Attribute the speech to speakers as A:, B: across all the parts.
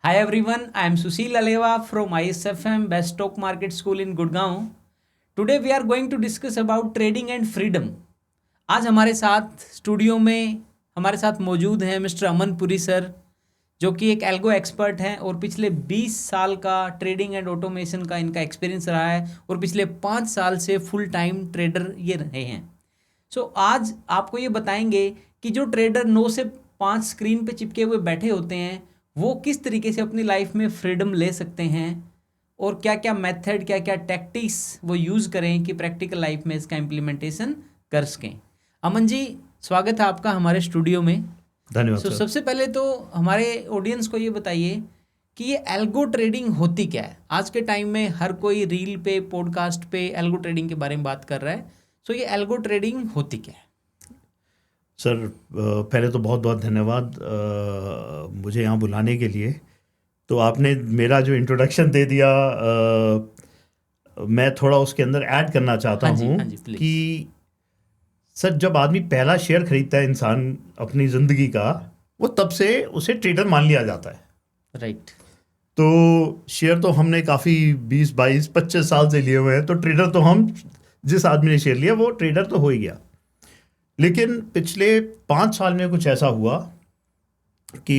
A: Hi everyone, I am Susil Aleva from ISFM Best Stock Market School in Gurgaon. Today we are going to discuss about trading and freedom. आज हमारे साथ studio में हमारे साथ मौजूद हैं mister अमन Puri sir, जो कि एक एल्गो एक्सपर्ट हैं और पिछले 20 साल का ट्रेडिंग एंड ऑटोमेशन का इनका एक्सपीरियंस रहा है और पिछले 5 साल से फुल टाइम ट्रेडर ये रहे हैं. आज आपको ये बताएंगे कि जो ट्रेडर 9 से 5 स्क्रीन पे चिपके हुए बैठे होते हैं वो किस तरीके से अपनी लाइफ में फ्रीडम ले सकते हैं और क्या क्या मेथड, क्या क्या टैक्टिक्स वो यूज़ करें कि प्रैक्टिकल लाइफ में इसका इम्प्लीमेंटेशन कर सकें. अमन जी, स्वागत है आपका हमारे स्टूडियो में.
B: धन्यवाद.
A: सबसे पहले तो हमारे ऑडियंस को ये बताइए कि ये एल्गो ट्रेडिंग होती क्या है. आज के टाइम में हर कोई रील पे, पॉडकास्ट पे एल्गो ट्रेडिंग के बारे में बात कर रहा है. ये एल्गो ट्रेडिंग होती क्या है?
B: सर, पहले तो बहुत बहुत धन्यवाद मुझे यहाँ बुलाने के लिए. तो आपने मेरा जो इंट्रोडक्शन दे दिया, मैं थोड़ा उसके अंदर ऐड करना चाहता हूँ कि सर, जब आदमी पहला शेयर खरीदता है इंसान अपनी ज़िंदगी का, वो तब से उसे ट्रेडर मान लिया जाता है.
A: राइट.
B: तो शेयर तो हमने काफ़ी 20, 22, 25 साल से लिए हुए हैं. तो ट्रेडर तो हम, जिस आदमी ने शेयर लिया वो ट्रेडर तो हो ही गया. लेकिन पिछले 5 साल में कुछ ऐसा हुआ कि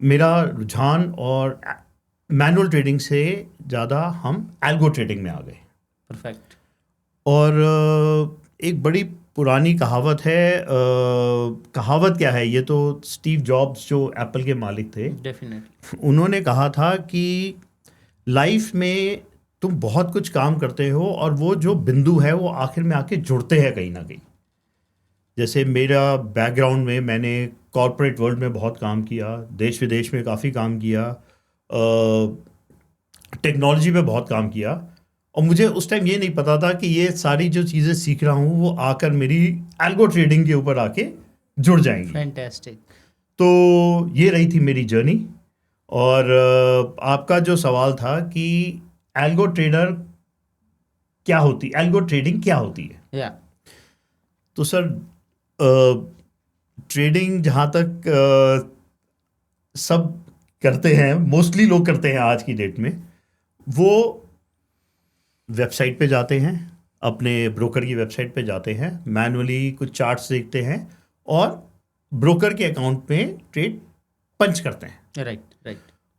B: मेरा रुझान और मैनुअल ट्रेडिंग से ज़्यादा हम एल्गो ट्रेडिंग में आ गए.
A: परफेक्ट.
B: और एक बड़ी पुरानी कहावत है. कहावत क्या है, ये तो स्टीव जॉब्स जो एप्पल के मालिक थे,
A: डेफिनेटली,
B: उन्होंने कहा था कि लाइफ में तुम बहुत कुछ काम करते हो और वो जो बिंदु है वो आखिर में आके जुड़ते हैं कहीं ना कहीं. जैसे मेरा बैकग्राउंड में मैंने कॉर्पोरेट वर्ल्ड में बहुत काम किया, देश विदेश में काफ़ी काम किया, टेक्नोलॉजी पे बहुत काम किया. और मुझे उस टाइम ये नहीं पता था कि ये सारी जो चीज़ें सीख रहा हूँ वो आकर मेरी एल्गो ट्रेडिंग के ऊपर आके जुड़ जाएंगी.
A: फैंटास्टिक.
B: तो ये रही थी मेरी जर्नी. और आपका जो सवाल था कि एल्गो ट्रेडिंग क्या होती है.
A: या
B: तो सर, ट्रेडिंग जहाँ तक सब करते हैं, मोस्टली लोग करते हैं आज की डेट में, वो वेबसाइट पे जाते हैं, अपने ब्रोकर की वेबसाइट पे जाते हैं, मैनुअली कुछ चार्ट्स देखते हैं और ब्रोकर के अकाउंट में ट्रेड पंच करते हैं.
A: राइट.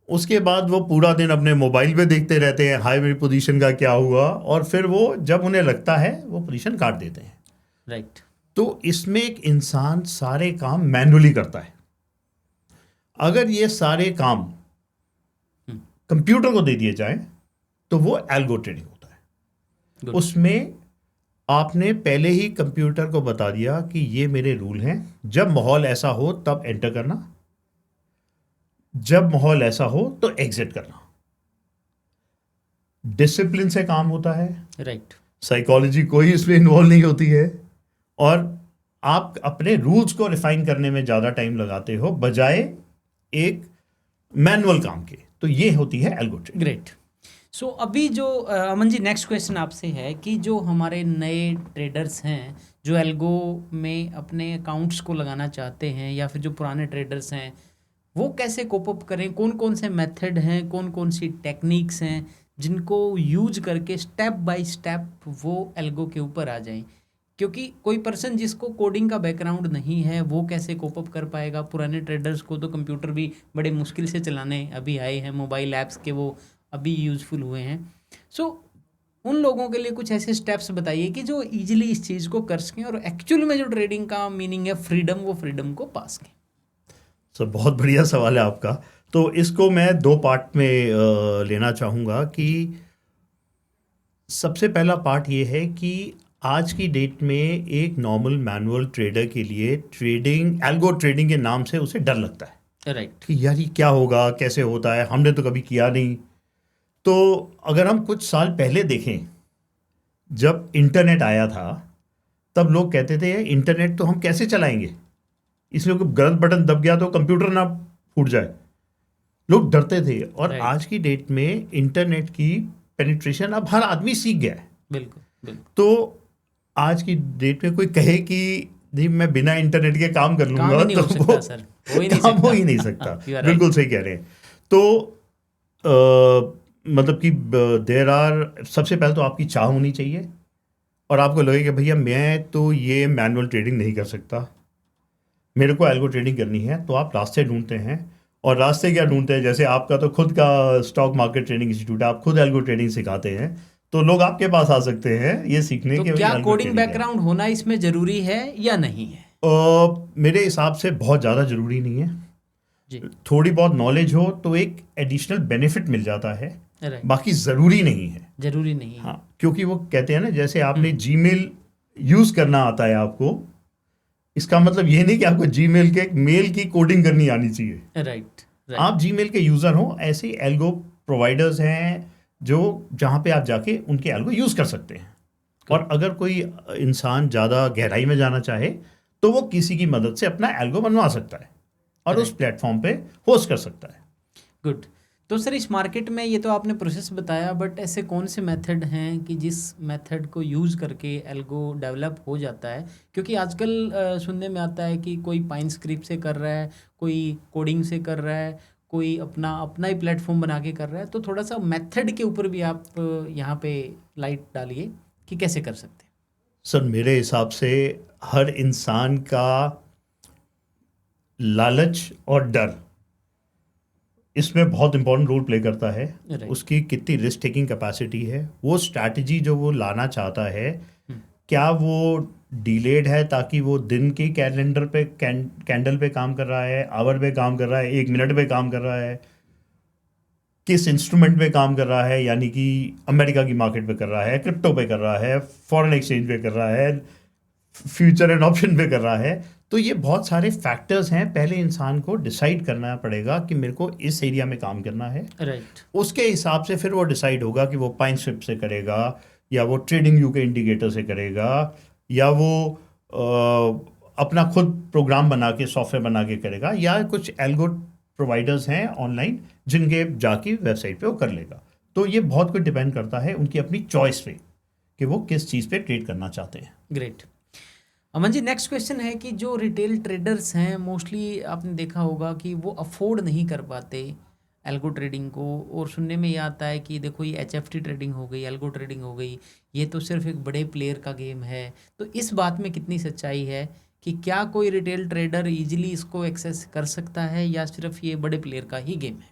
B: उसके बाद वो पूरा दिन अपने मोबाइल पे देखते रहते हैं, हाई मेरी पोजीशन का क्या हुआ, और फिर वो जब उन्हें लगता है वो पोजीशन काट देते हैं.
A: राइट.
B: तो इसमें एक इंसान सारे काम मैनुअली करता है. अगर ये सारे काम कंप्यूटर को दे दिए जाएं तो वो एल्गो ट्रेडिंग होता है. उसमें आपने पहले ही कंप्यूटर को बता दिया कि ये मेरे रूल हैं, जब माहौल ऐसा हो तब एंटर करना, जब माहौल ऐसा हो तो एग्जिट करना. डिसिप्लिन से काम होता है.
A: राइट.
B: साइकोलॉजी कोई इसमें इन्वॉल्व नहीं होती है और आप अपने रूल्स को रिफाइन करने में ज़्यादा टाइम लगाते हो बजाय एक मैनुअल काम के. तो ये होती है एल्गो ट्रेडिंग.
A: ग्रेट. अभी जो अमन जी, नेक्स्ट क्वेश्चन आपसे है कि जो हमारे नए ट्रेडर्स हैं जो एल्गो में अपने अकाउंट्स को लगाना चाहते हैं या फिर जो पुराने ट्रेडर्स हैं वो कैसे कोप अप करें, कौन कौन से मेथड हैं, कौन कौन सी टेक्निक्स हैं जिनको यूज करके स्टेप बाय स्टेप वो एल्गो के ऊपर आ जाएं. क्योंकि कोई पर्सन जिसको कोडिंग का बैकग्राउंड नहीं है वो कैसे कोप अप कर पाएगा. पुराने ट्रेडर्स को तो कंप्यूटर भी बड़े मुश्किल से चलाने अभी आए हैं, मोबाइल ऐप्स के वो अभी यूज़फुल हुए हैं. उन लोगों के लिए कुछ ऐसे स्टेप्स बताइए कि जो ईजिली इस चीज़ को कर सकें और एक्चुअल में जो ट्रेडिंग का मीनिंग है फ्रीडम, वो फ्रीडम को पा सकें.
B: सर, बहुत बढ़िया सवाल है आपका. तो इसको मैं 2 पार्ट में लेना चाहूँगा कि सबसे पहला पार्ट ये है कि आज की डेट में एक नॉर्मल मैनुअल ट्रेडर के लिए ट्रेडिंग, एल्गो ट्रेडिंग के नाम से उसे डर लगता है.
A: राइट.
B: कि यार ये क्या होगा, कैसे होता है, हमने तो कभी किया नहीं. तो अगर हम कुछ साल पहले देखें, जब इंटरनेट आया था तब लोग कहते थे इंटरनेट तो हम कैसे चलाएंगे, इसलिए कोई गलत बटन दब गया तो कंप्यूटर ना फूट जाए. लोग डरते थे. और आज की डेट में इंटरनेट की पेनिट्रेशन अब हर आदमी सीख गया है.
A: बिल्कुल.
B: तो आज की डेट में कोई कहे कि नहीं मैं बिना इंटरनेट के काम कर लूंगा,
A: नहीं हो सकता, सर. हो ही नहीं
B: काम हो
A: सकता।
B: ही नहीं सकता।
A: You are right.
B: बिल्कुल सही कह रहे हैं। तो मतलब कि देर आर, सबसे पहले तो आपकी चाह होनी चाहिए और आपको लगे कि भैया मैं तो ये मैनुअल ट्रेडिंग नहीं कर सकता, मेरे को एल्गो ट्रेडिंग करनी है, तो आप रास्ते ढूंढते हैं। और रास्ते क्या ढूंढते हैं, जैसे आपका तो खुद का स्टॉक मार्केट ट्रेडिंग इंस्टीट्यूट है, आप खुद एल्गो ट्रेडिंग सिखाते हैं, तो लोग आपके पास आ सकते हैं ये सीखने
A: तो
B: के भाई
A: क्या
B: एल्गो
A: कोडिंग
B: ट्रेडिंग है।
A: बैकग्राउंड होना इसमें जरूरी है या नहीं है?
B: मेरे हिसाब से बहुत ज़्यादा ज़रूरी नहीं है।
A: जी,
B: थोड़ी बहुत नॉलेज हो तो एक एडिशनल बेनिफिट मिल जाता है,
A: राइट,
B: बाकी ज़रूरी नहीं है।
A: जरूरी नहीं है।
B: हाँ, क्योंकि वो कहते हैं ना, जैसे आपने जीमेल यूज़ करना आता है आपको, इसका मतलब ये नहीं कि आपको जीमेल के मेल की कोडिंग करनी आनी चाहिए।
A: राइट, राइट,
B: आप जीमेल के यूज़र हो, ऐसे एल्गो प्रोवाइडर्स हैं जो जहाँ पे आप जाके उनके एल्गो यूज़ कर सकते हैं। और अगर कोई इंसान ज़्यादा गहराई में जाना चाहे तो वो किसी की मदद से अपना एल्गो बनवा सकता है और उस प्लेटफॉर्म पे होस्ट कर सकता है।
A: गुड। तो सर इस मार्केट में ये तो आपने प्रोसेस बताया, बट ऐसे कौन से मेथड हैं कि जिस मेथड को यूज़ करके एल्गो डेवलप हो जाता है? क्योंकि आजकल सुनने में आता है कि कोई पाइन स्क्रिप्ट से कर रहा है, कोई कोडिंग से कर रहा है, कोई अपना अपना ही प्लेटफॉर्म बना के कर रहा है। तो थोड़ा सा मेथड के ऊपर भी आप यहाँ पे लाइट डालिए कि कैसे कर सकते हैं।
B: सर मेरे हिसाब से हर इंसान का लालच और डर इसमें बहुत इंपॉर्टेंट रोल प्ले करता है।
A: Right.
B: उसकी कितनी रिस्क टेकिंग कैपेसिटी है, वो स्ट्रैटेजी जो वो लाना चाहता है, क्या वो डिलेड है ताकि वो दिन के कैलेंडर पे कैंडल पे काम कर रहा है, आवर पे काम कर रहा है, 1 मिनट पे काम कर रहा है, किस इंस्ट्रूमेंट पे काम कर रहा है, यानी कि अमेरिका की मार्केट पे कर रहा है, क्रिप्टो पे कर रहा है, फॉरेन एक्सचेंज पे कर रहा है, फ्यूचर एंड ऑप्शन पे कर रहा है। तो ये बहुत सारे फैक्टर्स हैं। पहले इंसान को डिसाइड करना पड़ेगा कि मेरे को इस एरिया में काम करना है।
A: राइट,
B: उसके हिसाब से फिर वो डिसाइड होगा कि वो पाइन स्क्रिप्ट से करेगा, या वो ट्रेडिंग व्यू के इंडिकेटर से करेगा, या वो अपना खुद प्रोग्राम बना के सॉफ्टवेयर बना के करेगा, या कुछ एल्गो प्रोवाइडर्स हैं ऑनलाइन जिनके जाके वेबसाइट पे वो कर लेगा। तो ये बहुत कुछ डिपेंड करता है उनकी अपनी चॉइस पे कि वो किस चीज़ पे ट्रेड करना चाहते हैं।
A: Great. Aman ji, next question है कि जो रिटेल ट्रेडर्स हैं मोस्टली आपने देखा होगा कि वो अफोर्ड नहीं कर पाते एल्गो ट्रेडिंग को, और सुनने में ये आता है कि देखो ये HFT ट्रेडिंग हो गई, एल्गो ट्रेडिंग हो गई, ये तो सिर्फ एक बड़े प्लेयर का गेम है। तो इस बात में कितनी सच्चाई है कि क्या कोई रिटेल ट्रेडर इजीली इसको एक्सेस कर सकता है या सिर्फ ये बड़े प्लेयर का ही गेम है?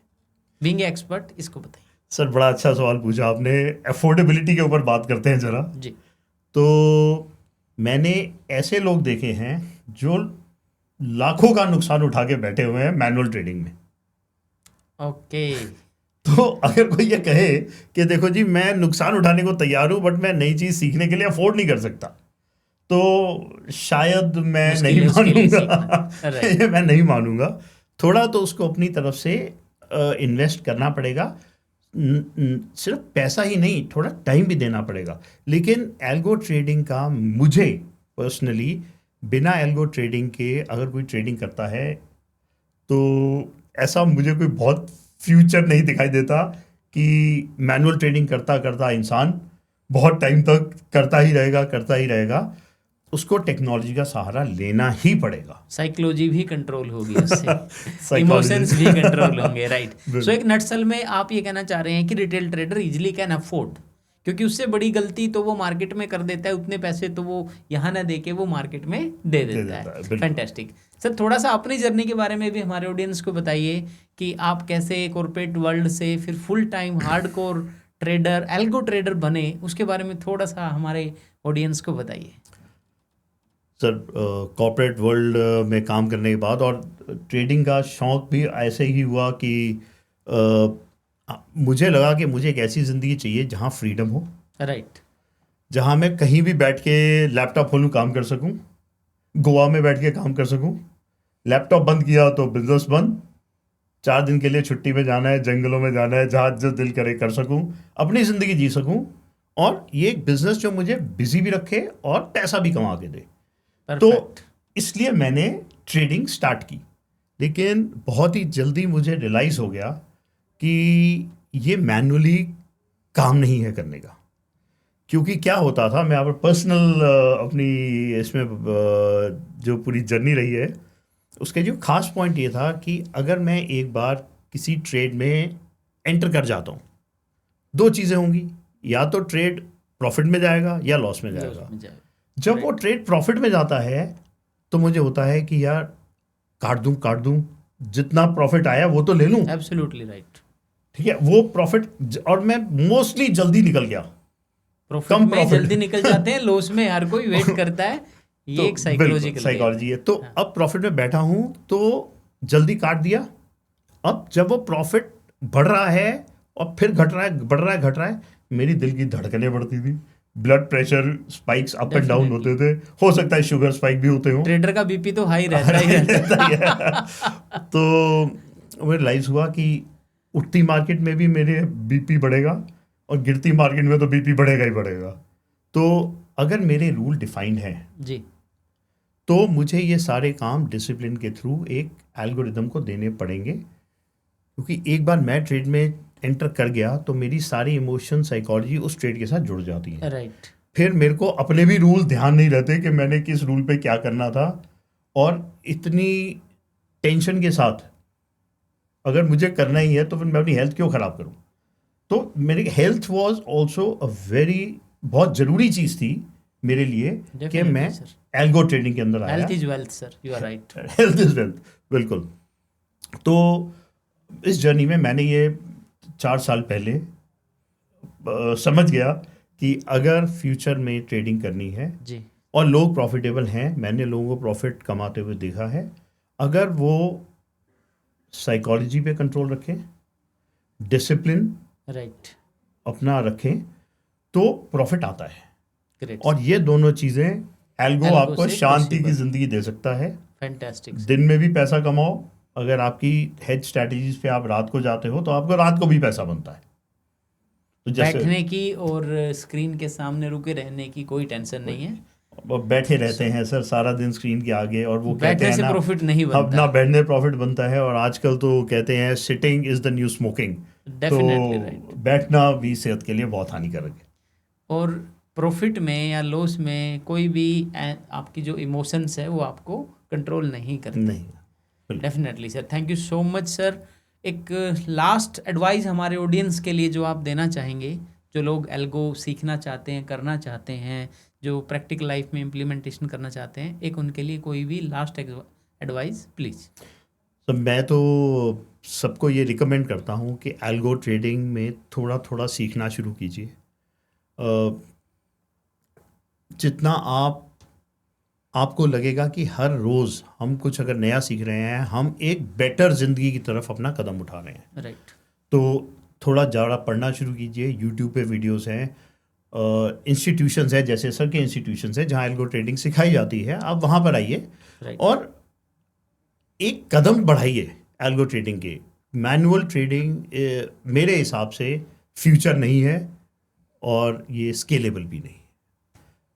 A: बीइंग एक्सपर्ट इसको बताइए।
B: सर बड़ा अच्छा सवाल पूछा आपने। अफोर्डेबिलिटी के ऊपर बात करते हैं ज़रा।
A: जी,
B: तो मैंने ऐसे लोग देखे हैं जो लाखों का नुकसान उठा के बैठे हुए हैं मैनुअल ट्रेडिंग में।
A: ओके,
B: तो अगर कोई ये कहे कि देखो जी मैं नुकसान उठाने को तैयार हूँ बट मैं नई चीज़ सीखने के लिए अफोर्ड नहीं कर सकता, तो शायद मैं
A: मुश्किल
B: नहीं
A: है उसके लिए
B: मानूंगा।
A: सीखना। राइट,
B: ये मैं नहीं मानूंगा। थोड़ा तो उसको अपनी तरफ से इन्वेस्ट करना पड़ेगा। सिर्फ पैसा ही नहीं, थोड़ा टाइम भी देना पड़ेगा। लेकिन एल्गो ट्रेडिंग का मुझे पर्सनली, बिना एल्गो ट्रेडिंग के अगर कोई ट्रेडिंग करता है तो ऐसा मुझे कोई बहुत फ्यूचर नहीं दिखाई देता कि मैनुअल ट्रेडिंग करता करता इंसान बहुत टाइम तक करता ही रहेगा। उसको टेक्नोलॉजी का सहारा लेना ही पड़ेगा।
A: साइकोलॉजी भी कंट्रोल होगी उससे,
B: Psychology।
A: इमोशंस भी कंट्रोल होंगे। राइट।
B: बिल्कुल।
A: सो एक नटसल में आप ये कहना चाह रहे हैं कि retail trader easily can afford, क्योंकि उससे बड़ी गलती तो वो मार्केट में कर देता है, उतने पैसे तो वो यहाँ ना दे के वो मार्केट में दे देता है।
B: बिल्कुल।
A: फैंटेस्टिक। सर थोड़ा सा अपनी जर्नी के बारे में भी हमारे ऑडियंस को बताइए कि आप कैसे कॉर्पोरेट वर्ल्ड से फिर full time hardcore trader, algo trader बने, उसके बारे में थोड़ा सा हमारे ऑडियंस को बताइए।
B: सर कॉर्पोरेट वर्ल्ड में काम करने के बाद और ट्रेडिंग का शौक़ भी ऐसे ही हुआ कि मुझे लगा कि मुझे एक ऐसी ज़िंदगी चाहिए जहाँ फ्रीडम हो।
A: राइट।
B: जहाँ मैं कहीं भी बैठ के लैपटॉप खोलूँ, काम कर सकूँ, गोवा में बैठ के काम कर सकूँ, लैपटॉप बंद किया तो बिजनेस बंद, 4 दिन के लिए छुट्टी में जाना है, जंगलों में जाना है, जहाँ जो दिल करे कर सकूँ, अपनी ज़िंदगी जी सकूँ, और ये एक बिज़नेस जो मुझे बिजी भी रखे और पैसा भी कमा के दे। तो इसलिए मैंने ट्रेडिंग स्टार्ट की। लेकिन बहुत ही जल्दी मुझे रियलाइज़ हो गया कि ये मैनुअली काम नहीं है करने का। क्योंकि क्या होता था, मैं पर्सनल अपनी इसमें जो पूरी जर्नी रही है उसका जो खास पॉइंट ये था कि अगर मैं एक बार किसी ट्रेड में एंटर कर जाता हूँ, दो चीज़ें होंगी, या तो ट्रेड प्रॉफिट में जाएगा या लॉस में जाएगा। जब वो ट्रेड प्रॉफिट में जाता है तो मुझे होता है कि यार काट दूं, जितना प्रॉफिट आया वो तो ले लूं।
A: Absolutely right.
B: ठीक है, वो प्रॉफिट, और मैं मोस्टली जल्दी निकल गया।
A: प्रॉफिट में जल्दी निकल जाते हैं, लॉस में हर कोई वेट करता है। ये
B: तो
A: एक साइकोलॉजी है।
B: तो अब प्रॉफिट में बैठा हूं तो जल्दी काट दिया। अब जब वो प्रॉफिट बढ़ रहा है और फिर घट रहा है, बढ़ रहा है, घट रहा है, मेरी दिल की धड़कनें बढ़ती थी, blood pressure spikes up and down होते थे, हो सकता है शुगर स्पाइक भी होते हो।
A: ट्रेडर का बीपी तो हाई रहता ही
B: है। तो मुझे रियलाइज हुआ कि उठती मार्केट में भी मेरे बीपी बढ़ेगा और गिरती मार्केट में तो बीपी बढ़ेगा ही बढ़ेगा। तो अगर मेरे रूल डिफाइंड हैं
A: जी,
B: तो मुझे ये सारे काम डिसिप्लिन के थ्रू एक एल्गोरिदम को देने पड़ेंगे, क्योंकि एक बार मैं ट्रेड में एंटर कर गया तो मेरी सारी इमोशन, साइकोलॉजी उस ट्रेड के साथ जुड़ जाती है।
A: राइट।
B: फिर मेरे को अपने भी रूल ध्यान नहीं रहते कि मैंने किस रूल पे क्या करना था, और इतनी टेंशन के साथ अगर मुझे करना ही है तो फिर मैं अपनी हेल्थ क्यों ख़राब करूं। तो मेरी health was also a very, बहुत ज़रूरी चीज़ थी मेरे लिए कि मैं एल्गो ट्रेडिंग के अंदर आया।
A: Health is wealth sir, you are right.
B: Health is wealth, बिल्कुल। तो इस जर्नी में मैंने ये 4 साल पहले समझ गया कि अगर फ्यूचर में ट्रेडिंग करनी है
A: जी,
B: और लोग प्रॉफिटेबल हैं, मैंने लोगों को प्रॉफिट कमाते हुए देखा है, अगर वो साइकोलॉजी पे कंट्रोल रखें, डिसिप्लिन
A: राइट,
B: अपना रखें, तो प्रॉफिट आता है।
A: ग्रेट।
B: और ये दोनों चीज़ें एल्गो आपको
A: से
B: शांति की
A: possible।
B: ज़िंदगी दे सकता है।
A: फैंटास्टिक।
B: दिन में भी पैसा कमाओ, अगर आपकी हेज स्ट्रैटेजीज पे आप रात को जाते हो तो आपको रात को भी पैसा बनता है। तो जैसे
A: बैठने की और स्क्रीन के सामने रुके रहने की कोई टेंशन नहीं है।
B: वो बैठे रहते हैं सर सारा दिन स्क्रीन के आगे, और वो कहते
A: बैठने
B: हैं
A: से
B: ना
A: प्रॉफिट नहीं बनता।
B: ना बैठने प्रॉफिट बनता है, और आजकल तो कहते हैं sitting is the new smoking.
A: Definitely
B: तो
A: राइट।
B: बैठना भी सेहत के लिए बहुत हानिकारक है।
A: और प्रॉफिट में या लॉस में कोई भी आपकी जो इमोशंस है वो आपको कंट्रोल नहीं करते।
B: नहीं,
A: definitely sir, thank you so much sir. एक लास्ट एडवाइस हमारे ऑडियंस के लिए जो आप देना चाहेंगे, जो लोग एल्गो सीखना चाहते हैं, करना चाहते हैं, जो प्रैक्टिकल लाइफ में इम्प्लीमेंटेशन करना चाहते हैं, एक उनके लिए कोई भी लास्ट एडवाइस प्लीज़।
B: तो मैं तो सबको ये रिकमेंड करता हूँ कि एल्गो ट्रेडिंग में थोड़ा थोड़ा सीखना शुरू कीजिए। जितना आपको लगेगा कि हर रोज़ हम कुछ अगर नया सीख रहे हैं, हम एक बेटर ज़िंदगी की तरफ अपना कदम उठा रहे हैं।
A: राइट।
B: तो थोड़ा ज़्यादा पढ़ना शुरू कीजिए। यूट्यूब पे वीडियोस हैं, इंस्टीट्यूशंस हैं, जैसे सर के इंस्टीट्यूशंस हैं जहाँ एल्गो ट्रेडिंग सिखाई जाती है, आप वहाँ पर आइए और एक कदम बढ़ाइए एल्गो ट्रेडिंग के। मैनुअल ट्रेडिंग मेरे हिसाब से फ्यूचर नहीं है और ये स्केलेबल भी नहीं।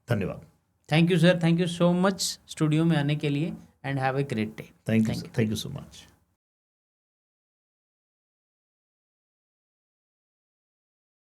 B: धन्यवाद।
A: Thank you sir, thank you so much studio में आने के लिए, and have a great day.
B: Thank you so much.